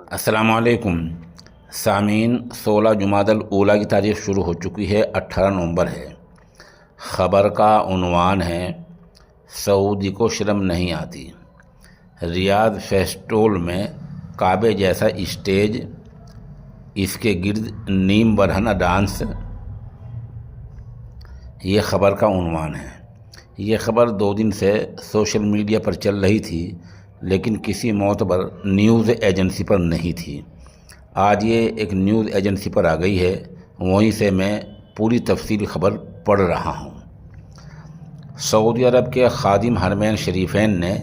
السلام علیکم سامعین، 16 جمادی الاولیٰ کی تاریخ شروع ہو چکی ہے، 18 نومبر ہے۔ خبر کا عنوان ہے سعودی کو شرم نہیں آتی، ریاض فیسٹول میں کعبے جیسا اسٹیج، اس کے گرد نیم برہنہ ڈانس۔ یہ خبر کا عنوان ہے۔ یہ خبر 2 دن سے سوشل میڈیا پر چل رہی تھی، لیکن کسی معتبر نیوز ایجنسی پر نہیں تھی۔ آج یہ ایک نیوز ایجنسی پر آ گئی ہے، وہیں سے میں پوری تفصیلی خبر پڑھ رہا ہوں۔ سعودی عرب کے خادم حرمین شریفین نے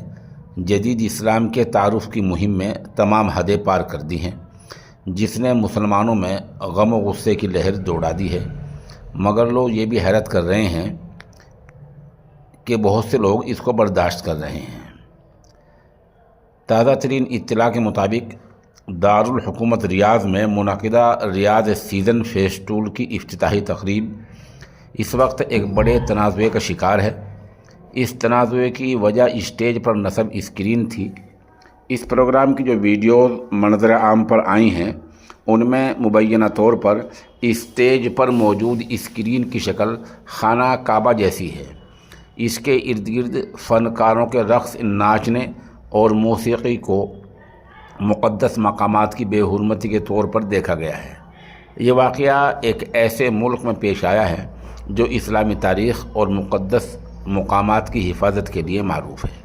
جدید اسلام کے تعارف کی مہم میں تمام حدیں پار کر دی ہیں، جس نے مسلمانوں میں غم و غصے کی لہر دوڑا دی ہے، مگر لوگ یہ بھی حیرت کر رہے ہیں کہ بہت سے لوگ اس کو برداشت کر رہے ہیں۔ تازہ ترین اطلاع کے مطابق دارالحکومت ریاض میں منعقدہ ریاض سیزن فیسٹول کی افتتاحی تقریب اس وقت ایک بڑے تنازع کا شکار ہے۔ اس تنازع کی وجہ اسٹیج پر نصب اسکرین تھی۔ اس پروگرام کی جو ویڈیوز منظر عام پر آئی ہیں، ان میں مبینہ طور پر اسٹیج پر موجود اسکرین کی شکل خانہ کعبہ جیسی ہے۔ اس کے ارد گرد فنکاروں کے رقص، ناچنے اور موسیقی کو مقدس مقامات کی بے حرمتی کے طور پر دیکھا گیا ہے۔ یہ واقعہ ایک ایسے ملک میں پیش آیا ہے جو اسلامی تاریخ اور مقدس مقامات کی حفاظت کے لیے معروف ہے۔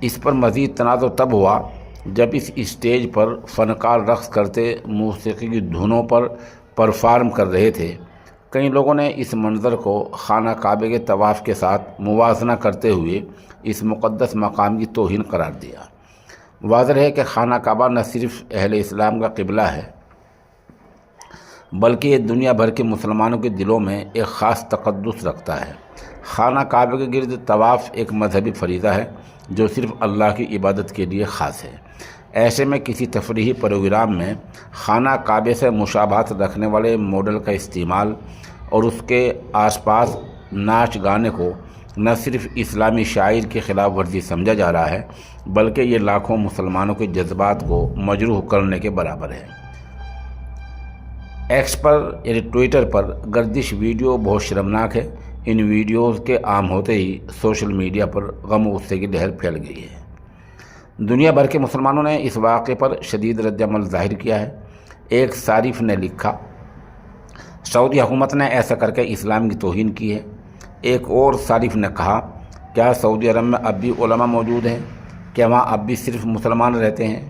اس پر مزید تنازع تب ہوا جب اس اسٹیج پر فنکار رقص کرتے موسیقی کی دھنوں پر پرفارم کر رہے تھے۔ کئی لوگوں نے اس منظر کو خانہ کعبے کے طواف کے ساتھ موازنہ کرتے ہوئے اس مقدس مقام کی توہین قرار دیا۔ واضح ہے کہ خانہ کعبہ نہ صرف اہل اسلام کا قبلہ ہے، بلکہ یہ دنیا بھر کے مسلمانوں کے دلوں میں ایک خاص تقدس رکھتا ہے۔ خانہ کعبے کے گرد طواف ایک مذہبی فریضہ ہے جو صرف اللہ کی عبادت کے لیے خاص ہے۔ ایسے میں کسی تفریحی پروگرام میں خانہ کعبے سے مشابہت رکھنے والے ماڈل کا استعمال اور اس کے آس پاس ناچ گانے کو نہ صرف اسلامی شاعر کی خلاف ورزی سمجھا جا رہا ہے، بلکہ یہ لاکھوں مسلمانوں کے جذبات کو مجروح کرنے کے برابر ہے۔ ایکس پر یعنی ٹویٹر پر گردش ویڈیو بہت شرمناک ہے۔ ان ویڈیوز کے عام ہوتے ہی سوشل میڈیا پر غم و غصے کی لہر پھیل گئی ہے۔ دنیا بھر کے مسلمانوں نے اس واقعے پر شدید رد عمل ظاہر کیا ہے۔ ایک صارف نے لکھا، سعودی حکومت نے ایسا کر کے اسلام کی توہین کی ہے۔ ایک اور صارف نے کہا، کیا سعودی عرب میں اب بھی علماء موجود ہیں؟ کیا وہاں اب بھی صرف مسلمان رہتے ہیں؟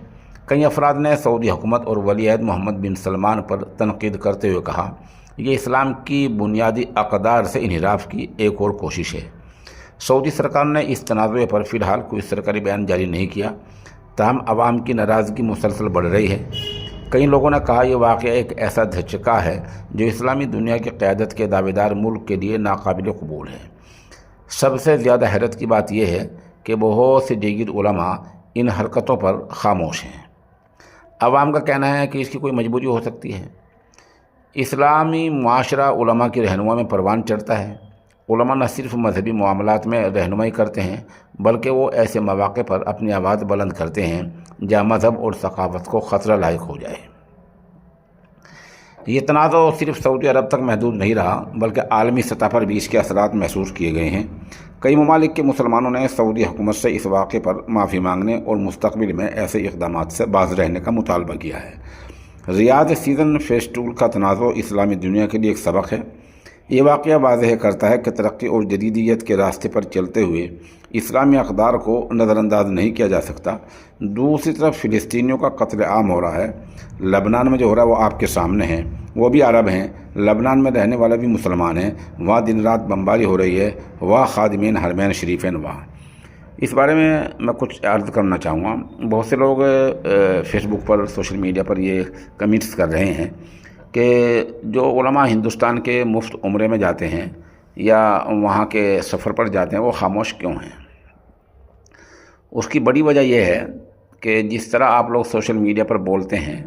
کئی افراد نے سعودی حکومت اور ولی عہد محمد بن سلمان پر تنقید کرتے ہوئے کہا، یہ اسلام کی بنیادی اقدار سے انحراف کی ایک اور کوشش ہے۔ سعودی سرکار نے اس تنازع پر فی الحال کوئی سرکاری بیان جاری نہیں کیا، تاہم عوام کی ناراضگی مسلسل بڑھ رہی ہے۔ کئی لوگوں نے کہا یہ واقعہ ایک ایسا دھچکا ہے جو اسلامی دنیا کی قیادت کے دعوے دار ملک کے لیے ناقابل قبول ہے۔ سب سے زیادہ حیرت کی بات یہ ہے کہ بہت سے دیگر علماء ان حرکتوں پر خاموش ہیں۔ عوام کا کہنا ہے کہ اس کی کوئی مجبوری ہو سکتی ہے۔ اسلامی معاشرہ علماء کی رہنمائی میں پروان چڑھتا ہے۔ علماء نہ صرف مذہبی معاملات میں رہنمائی کرتے ہیں، بلکہ وہ ایسے مواقع پر اپنی آواز بلند کرتے ہیں جہاں مذہب اور ثقافت کو خطرہ لاحق ہو جائے۔ یہ تنازع صرف سعودی عرب تک محدود نہیں رہا، بلکہ عالمی سطح پر بھی اس کے اثرات محسوس کیے گئے ہیں۔ کئی ممالک کے مسلمانوں نے سعودی حکومت سے اس واقعے پر معافی مانگنے اور مستقبل میں ایسے اقدامات سے باز رہنے کا مطالبہ کیا ہے۔ ریاض سیزن فیسٹول کا تنازع اسلامی دنیا کے لیے ایک سبق ہے۔ یہ واقعہ واضح کرتا ہے کہ ترقی اور جدیدیت کے راستے پر چلتے ہوئے اسلامی اقدار کو نظر انداز نہیں کیا جا سکتا۔ دوسری طرف فلسطینیوں کا قتل عام ہو رہا ہے۔ لبنان میں جو ہو رہا ہے وہ آپ کے سامنے ہے، وہ بھی عرب ہیں۔ لبنان میں رہنے والے بھی مسلمان ہیں، وہاں دن رات بمباری ہو رہی ہے، وہاں خادمین حرمین شریفین وہاں۔ اس بارے میں کچھ عرض کرنا چاہوں گا۔ بہت سے لوگ فیس بک پر، سوشل میڈیا پر یہ کمنٹس کر رہے ہیں کہ جو علماء ہندوستان کے مفت عمرے میں جاتے ہیں یا وہاں کے سفر پر جاتے ہیں وہ خاموش کیوں ہیں؟ اس کی بڑی وجہ یہ ہے کہ جس طرح آپ لوگ سوشل میڈیا پر بولتے ہیں،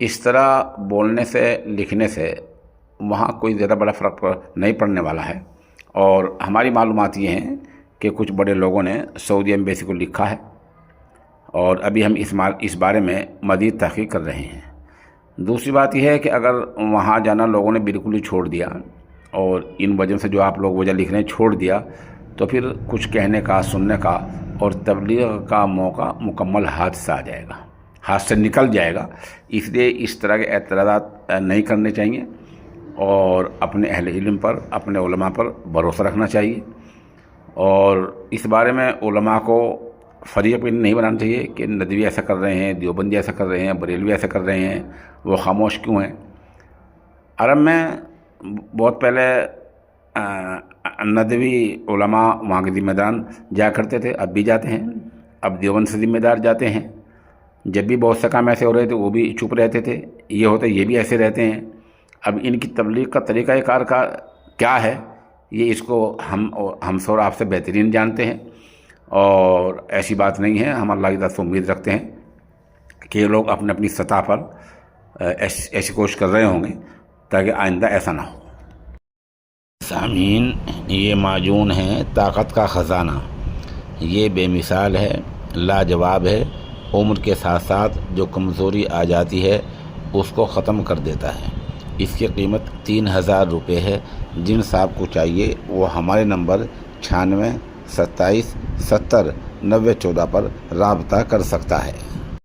اس طرح بولنے سے، لکھنے سے وہاں کوئی زیادہ بڑا فرق نہیں پڑنے والا ہے۔ اور ہماری معلومات یہ ہیں کہ کچھ بڑے لوگوں نے سعودی ایمبیسی کو لکھا ہے اور ابھی ہم اس بارے میں مزید تحقیق کر رہے ہیں۔ دوسری بات یہ ہے کہ اگر وہاں جانا لوگوں نے بالکل ہی چھوڑ دیا اور ان وجہ سے جو آپ لوگ وجہ لکھ رہے ہیں چھوڑ دیا، تو پھر کچھ کہنے کا، سننے کا اور تبلیغ کا موقع مکمل ہاتھ سے آ جائے گا، ہاتھ سے نکل جائے گا۔ اس لیے اس طرح کے اعتراضات نہیں کرنے چاہیے اور اپنے اہل علم پر، اپنے علماء پر بھروسہ رکھنا چاہیے، اور اس بارے میں علماء کو فریق بھی نہیں بنانا چاہیے کہ ندوی ایسا کر رہے ہیں، دیوبندی ایسا کر رہے ہیں، بریلوی ایسا کر رہے ہیں، وہ خاموش کیوں ہیں۔ عرب میں بہت پہلے ندوی علماء وہاں کے ذمہ داران جایا کرتے تھے، اب بھی جاتے ہیں۔ اب دیوبند سے ذمہ دار جاتے ہیں، جب بھی بہت سے کام ایسے ہو رہے تھے وہ بھی چپ رہتے تھے، یہ ہوتے یہ بھی ایسے رہتے ہیں۔ اب ان کی تبلیغ کا طریقہ کار کا کیا ہے، یہ اس کو ہم سے اور آپ سے بہترین جانتے ہیں، اور ایسی بات نہیں ہے۔ ہم اللہ کی طرف سے امید رکھتے ہیں کہ یہ لوگ اپنی اپنی سطح پر ایسی کوشش کر رہے ہوں گے تاکہ آئندہ ایسا نہ ہو۔ سامعین، یہ معجون ہے طاقت کا خزانہ، یہ بے مثال ہے، لاجواب ہے۔ عمر کے ساتھ ساتھ جو کمزوری آ جاتی ہے اس کو ختم کر دیتا ہے۔ اس کی قیمت 3000 روپے ہے۔ جن صاحب کو چاہیے وہ ہمارے نمبر 96 27 70 90 14 پر رابطہ کر سکتا ہے۔